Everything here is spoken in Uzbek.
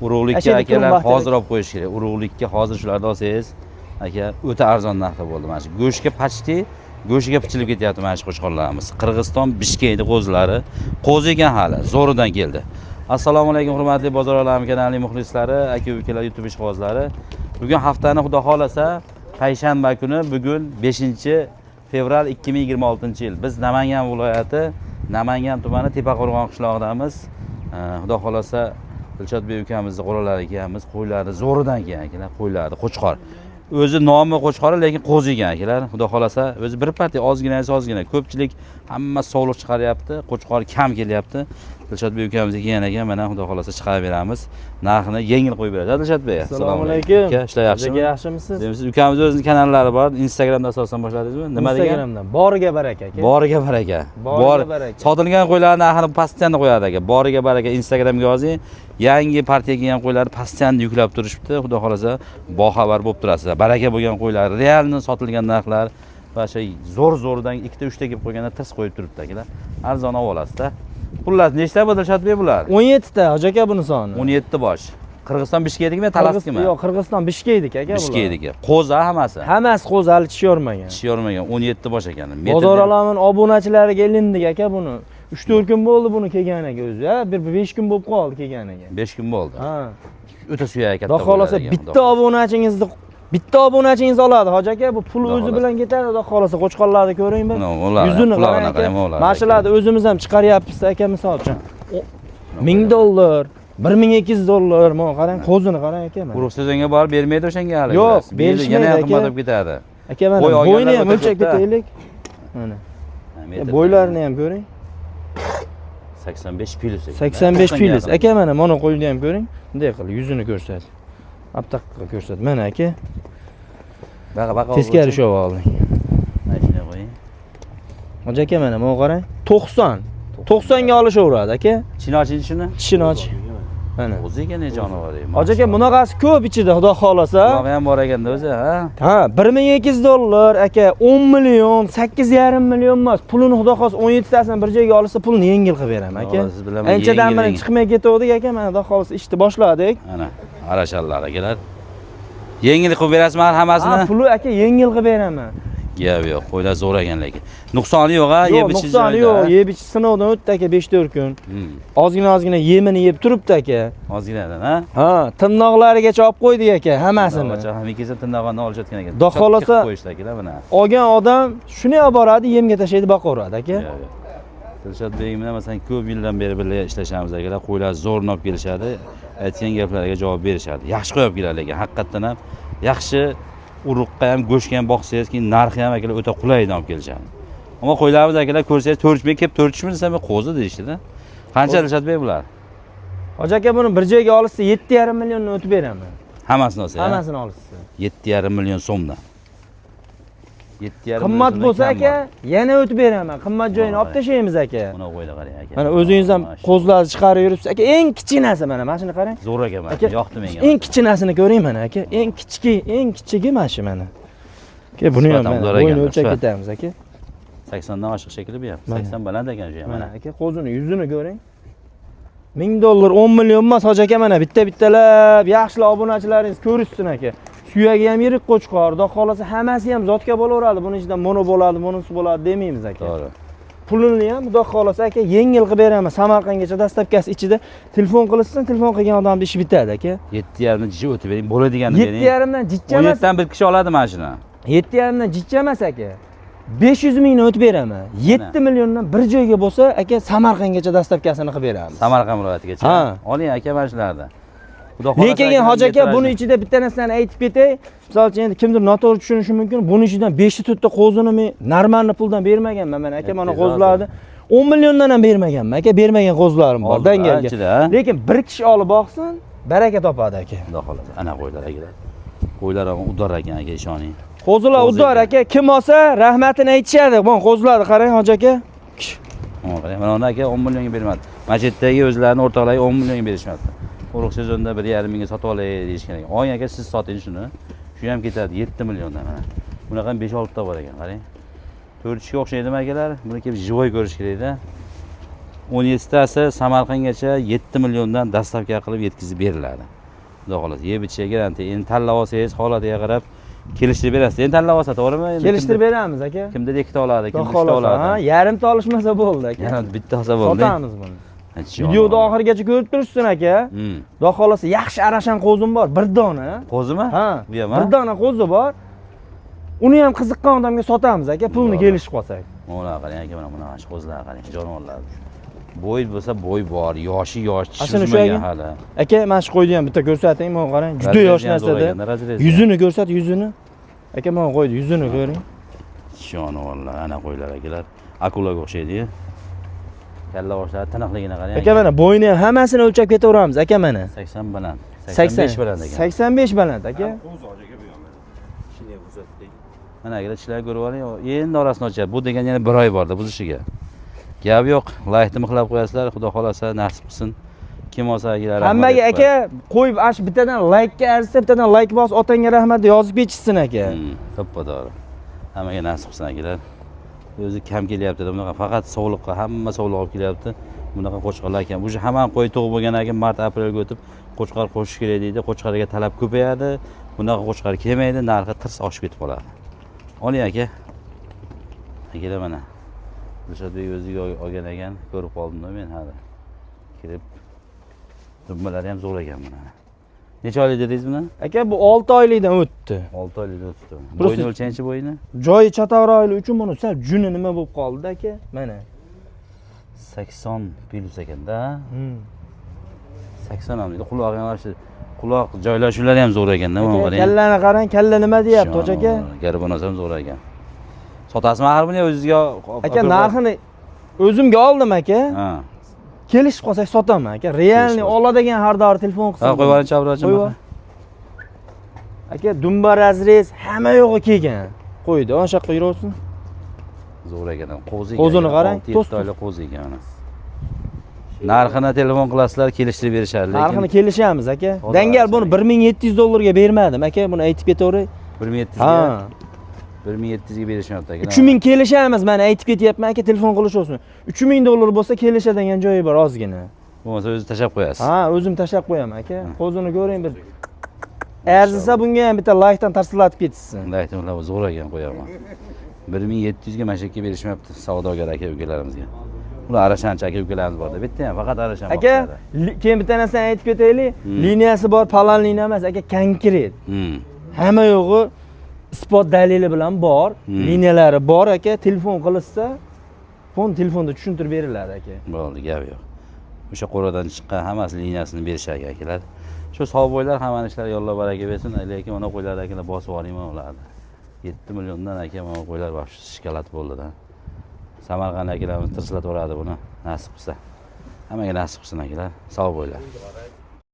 Urug'likka akalar hozir olib qo'yish kerak. Urug'likka hozir shularni olsangiz, aka o'ta arzon narxda bo'ldi mana shu. Go'shtga pachti, go'shtiga pichilib ketyapti mana shu qo'chqorlarimiz. Qirg'iziston Bishkekning qo'zlari, qo'zi ekan hali, zo'ridan keldi. Assalomu alaykum hurmatli Bozor olami kanalining muxlislari, aka-ukalar, YouTube ishqibozlari. Bugun haftani xudo xolasa payshanba kuni, bugun 5-fevral 2026-yil. Biz Namangan viloyati, Namangan tumani Tepaqo'rg'on qishlog'idamiz. Xudo xolasa Dilshodbek ukamizning qo'ralari ekanmiz, qo'ylarni zo'ridan kelgan akalar, qo'ylarni qo'chqor. O'zi nomi qo'chqori, lekin qo'zi ekan akalar. Xudo xolasa o'zi bir partiya ozgina. Ko'pchilik hamma sog'liq chiqaryapti, qo'chqor kam kelyapti. Dilshodbek ukamizga kelgan ekan, mana xudo xolasa chiqarib beramiz. Narxini yengil qo'yib beradi. Dilshodbek, assalomu alaykum. Aka, ishlar yaxshimi? Yaxshimisiz? Siz ukamiz o'zining kanallari bor. Instagramda asosan boshladingizmi? Nima degan? Instagramdan. Boriga baraka aka. Boriga baraka. Boriga baraka. Sotilgan qo'ylar narxini pastdan qo'yadi aka. Boriga baraka Instagramga yozing. Yangi partiya kelgan qo'ylarni pastdan yuklab turishibdi. Xudo xolasa boxabar bo'lib turasizlar. Baraka bo'lgan qo'ylar, realni sotilgan narxlar va zo'ridan 2-3 ta kelib qo'yganda tirs qo'yib turibdi akalar. Arzon olib olasizda. Xullas, nechta bu Dilshodbek bular? 17 ta, hoji aka buni soni. 17 bosh. Qirg'iziston Bishkekniki, Talaskimi? Yo'q, Qirg'iziston Bishkekniki aka bular. Bishkekniki. Qo'zi hammasi. Hammasi qo'zi, hali tish yormagan. Tish yormagan 17 bosh ekan. Bozor olamining obunachilariga elindik aka buni. 3-4 kun bo'ldi buni kelganiga o'zi, ha? Bir 5 kun bo'lib qoldi kelganiga. 5 kun bo'ldi. Ha. O'ta suyak katta. Xudo xolasa bitta obunachingiz oladi hoji aka, bu pul o'zi bilan ketadi. Xudo xolasa qo'chqorlarni ko'ring bir. Yuzini qarang aka. Mashalarni o'zimiz ham chiqaryapmiz aka, misol uchun. $1000, $1200, mana qarang, qo'zini qarang aka mana. Quruq sezonga borib bermaydi o'shanga hali. Yo'q, berishmaydi yana aka. qimmat bo'lib ketadi. Aka mana bo'yni ham o'lchab ketaylik. Mana. Bo'ylarini ham ko'ring. 85 plus. 85 plus. Aka mana qo'yni ham ko'ring. Bunday qilib yuzini ko'rsat. Aptaqqa ko'rsat. Mana aka. Baqa. Teskari shov olding. Mana shunday qo'ying. Hoji aka mana qarang. 90 ga olishaveradi aka. Chinochi shuni? Chinoch. Mana. O'ziga ne jonivor ey. Hoji aka bunaqasi ko'p ichida, xudo xolasa. Bunaqa ham bor ekanda o'zi, ha? Ha, $1200 aka, 10 million, 8,5 million emas. Pulini xudo xolasa 17 tasini bir joyga olsa, pulni yengil qilib beraman aka. Anchadan beri chiqmay ketdik aka, mana xudo xolasa ishni boshladik. Mana, arashallar akalar. Yengil qilib berasizmi hammasini? Ha, puli aka yengil qilib beraman. Yo'q, qo'ylar zo'r ekan lekin. Nuqsoni yo'q, ha, yeb ichish. Nuqsoni yo'q, yeb ichish sinovdan o'tdi aka 5-4 kun. Ozgina yemini yeb turibdi aka. Ozginadan, ha? Ha, tirnoqlarigacha olib qo'ydik aka, hammasini. Hamma tirnog'ini olishayotgan ekan. Xudo xolasa qo'yishlar mana. Olgan odam shuni olib boradi, yemga tashlaydi, boqaveradi aka. Dilshodbek bilan masalan ko'p yildan beri birga ishlashamiz akalar. Qo'ylar zo'rni olib kelishadi, aytgan gaplariga javob berishadi. Yaxshi qo'yib keladi lekin haqiqatan ham yaxshi urug'qa ham, go'shtga ham boqsangiz, keyin narxi ham akalar o'ta qulaydan olib kelishadi. Ammo qo'ylarimiz akalar ko'rsangiz 4 ming kelib 4 ming desam qo'zi deyishdi-da. Qancha Dilshodbek bular? Hoji aka buni bir joyga olsa 7,5 milliondan o'tib beraman. Hammasini olsa. Hammasini olsa. 7,5 million so'mdan. 7,5 qimmat bo'lsa aka, yana o'tib beraman. Qimmat joyini olib tashlaymiz aka. Buni qo'yla qarang aka. Mana o'zingiz ham qo'zlarni chiqarib yuribsiz aka. Eng kichkinasi mana shuni qarang. Zo'r ekan mana. Yoqdi menga. Eng kichkinasini ko'ring mana aka. Eng kichigi mana shu mana. Aka buni ham bo'yni o'lchab ketamiz aka. 80 dan oshiq shekilli bu ham. 80 baland ekan shu ham. Mana aka qo'zini yuzini ko'ring. $1000, 10 million emas hoji aka, mana bittalab yaxshi obunachilaringiz ko'rishsin aka. Suyagi ham yirik qo'chqor, xudo xolasa hammasi ham zotga bo'laveradi. Buning ichidan mono bo'ladi, monosi bo'ladi demaymiz aka. To'g'ri. Pulini ham xudo xolasa aka yengil qilib beraman. Samarqandgacha dastavkasi ichida telefon qilishsin, telefon qilgan odamning ishi bitadi aka. 7,5 dan jicha o'tib bering, bo'ladiganini bering. 7,5 dan jicha emas. 17 dan bir kishi oladi mana shuni. 7,5 dan jicha emas aka. 500 mingni o'tib beraman. 7 milliondan bir joyga bo'lsa aka Samarqandgacha dastavkasini qilib beramiz. Samarqand viloyatigacha. Oling aka mana shularni. Lekin hoji aka buni ichida bitta narsani aytib ketay. Misol uchun endi kimdir noto'g'ri tushunishi mumkin. Buni ichidan 5-4 ta qo'zini men normalni puldan bermaganman. Mana aka mana qo'zlarni 10 milliondan ham bermaganman aka. Bermagan qo'zlarim bor dangalga. Lekin bir kishi olib boqsin, baraka topadi aka. Xudo xolasa. Ana qo'ylar akalar. Qo'ylar ham udor ekan aka, ishoning. Qo'zilar udor aka. Kim olsa rahmatini aytishadi. Mana qo'zlarni qarang hoji aka. Mana uni aka 10 millionga bermadi. Masjiddagi o'zlarini o'rtoqlariga 10 millionga berishmadi. Quruq sezonda 1,5 mingga sotib olay deyishgan ekan. Oy aka siz soting shuni. Shu ham ketadi 7 milliondan mana. Bunaqa 5-6 ta bor ekan, qarang. 4 kishiga o'xshaydimi akalar? Buni kelib jivoy ko'rish kerak-da. 17 tasi Samarqandgacha 7 milliondan dastavka qilib yetkazib beriladi. Xudo xolasa, yeb ichishga garantiya. Endi tanlab olsangiz holatiga qarab kelishtirib berasiz. Endi tanlab olsa, to'g'rimi? Kelishtirib beramiz aka. Kimda ikkita oladi, kimda Xudo uchta xolasa, oladi. yarimta olishmasa bo'ldi aka. Yana bitta olsa bo'ldi. Sotamiz buni. Videoda oxirigacha ko'rib turibsiz aka. Xudo xolasa yaxshi arashan qo'zim bor, bir dona. Qo'zimi? Ha, bu ham. bir dona qo'zi bor. Uni ham qiziqqan odamga sotamiz aka, pulni kelishib qolsak. Mana qarang aka, mana shu qo'zlar qarang, jonivorlar. Bo'y bo'lsa bo'y bor, yoshi chizmagan hali. Aka, mana shu qo'yni ham bitta ko'rsating, mana qarang, juda yosh narsada. Yuzini ko'rsat, yuzini. Aka, mana qo'ydi, yuzini ko'ring. Jonivorlar, ana qo'ylar akalar. Akulaga o'xshaydi-ku. Kalla boshlari tiniqligini qarang. Aka, mana bo'yni ham hammasini o'lchab ketaveramiz aka mana. 80 baland. 85 baland ekan. 85 baland aka. Qo'z ojaga bu ham. Shunday ko'rsatdik. Mana akalar ishlar ko'rib oling, endi orasini ochadi. Bu degan yana 1 oy borda buzishiga. Gap yo'q, laytni mixlab qo'yasizlar, xudo xolasa nasib qilsin. Kim olsa akalar. Hammaga aka qo'yib ash bittadan like arzsa, bittadan like bos, otangga rahmat yozib ketishsin aka. To'ppa-to'g'ri. Hammaga nasib qilsin akalar. O'zi kam kelyapti, bunaqa faqat sog'liqqa, hamma sog'liq olib kelyapti. Bunaqa qo'chqarlar ekan. Bu hamma qo'y tug'ib bo'lgandan keyin mart aprelga o'tib qo'chqar qo'shish kerak deydi. Qo'chqarga talab ko'payadi. Bunaqa qo'chqar kelmaydi, narxi tirs oshib ketib qoladi. Oling aka. Akalar mana. Dilshodbek o'ziga olgan ekan, ko'rib qoldim men hali. Kirib dummalari ham zo'r ekan buni. Necha oylik dedingiz buni? Aka, bu 6 oylikdan o'tdi. 6 oylikdan o'tdi. Bo'yni o'lchangchi bo'yni? Joyi chatavroyli uchun buni sal juni nima bo'lib qoldi aka? Mana 80 plus ekanda. 80 ham deydi. Quloq ham shu quloq joylashuvlari ham zo'r ekanda, mana qarang. Kallani qarang, kalla nima deyapti, ho'j aka? Garbonoz ham zo'r ekan. Sotasizmi axir buni o'zingizga? Aka, narxini o'zimga oldim aka. Ha. Kelishib qolsak sotaman aka. Realni oladigan har doim telefon qilsin. Ha, qo'yib oling chavrachim. Aka, dumba razrez hamma yo'g'i kelgan. Qo'ydi, o'sha yoqqa yuraversin. Zo'r ekan. Qo'zini qarang, to'st oylik qo'zi ekan mana. Narxini telefon qilasizlar, kelishtirib berishadi, lekin narxini kelishamiz aka. Dangal buni $1700 ga bermadim aka, buni aytib ketaveray. 1700 ga. Ha. 1700 ga berishmayapti aka. 3000 kelishamiz, mana aytib ketyapman aka, telefon qilisholsin. $3000 bo'lsa kelishadigan joyi bor ozgina. Bo'lmasa o'zi tashab qo'yasiz. Ha, o'zim tashab qo'yaman aka. Qo'zini ko'ring bir. Arzisa bunga ham bitta like dan tarsalatib ketsin. Aytmoqlar zo'r ekan qo'yaman. 1700 ga mashakka berishmayapti savdogar aka ukalarimizga. Ular arashanchi aka ukalarimiz borda. Bitta ham faqat arashan. Aka, keyin bitta narsani aytib ketaylik. Liniyasi bor, palan liniya emas aka, konkret. Hamma yo'g'i isbot dalili bilan bor, liniyalari bor aka, telefon qilishsa, telefonda tushuntirib beriladi aka. Bo'ldi, gap yo'q. O'sha qo'radan chiqqan hammasi liniyasini berishadi akalar. Shu sog'boylar hamma ishlari yo'llab baraka bersin, lekin mana qo'ylar akalar bosib olingman ularni. 7 milliondan aka mana qo'ylar vaqt shikolat bo'ldi-da. Samarqand akalarimiz tirsilataveradi buni, nasib qilsa. Hammaga nasib qilsin akalar. Sog' bo'linglar.